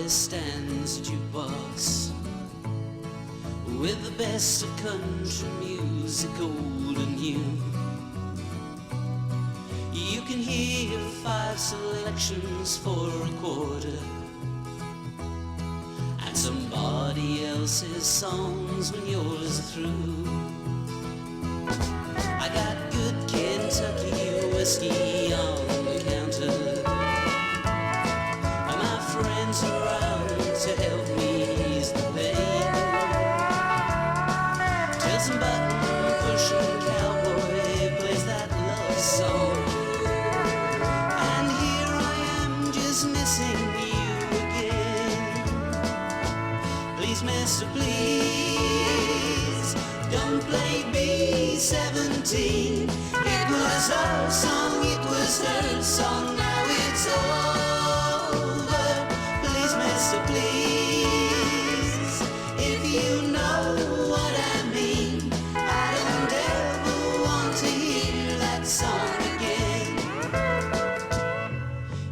there stands a jukebox with the best of country music, old and new. You can hear 5 selections for a quarter, and somebody else's songs when yours are through. I got good Kentucky whiskey on the counter, and my friends around to help me ease the pain. Till some button-pushing cowboy plays that love song, and here I am just missing you again. Please, mister, please, don't play B-17. It was our song, it was her song, now it's over. Please, mister, please, if you know what I mean, I don't ever want to hear that song again.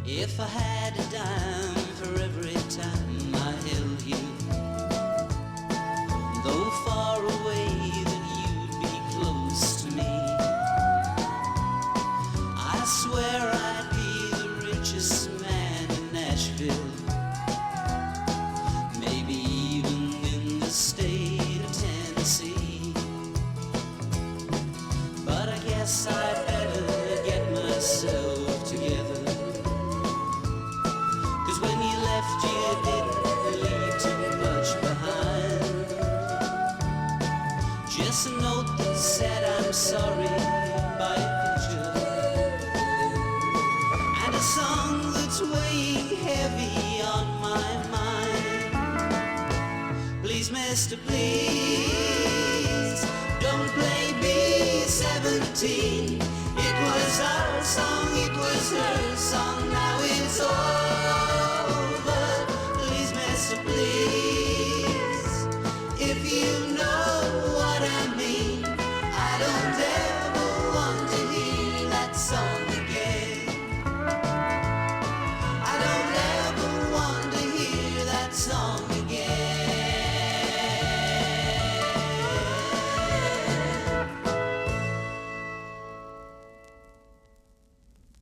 If I had a dime for every time I held you, though far away, that you'd be close to me, I swear I'd be the richest man in Nashville, maybe even in the state of Tennessee. But I guess I'd better get myself together, 'cause when you left you didn't leave too much behind. Just a note that said I'm sorry by a picture, and a song that's weighing heavy on my mind. Please, mister, please, don't play B-17. It was our song, it was her song.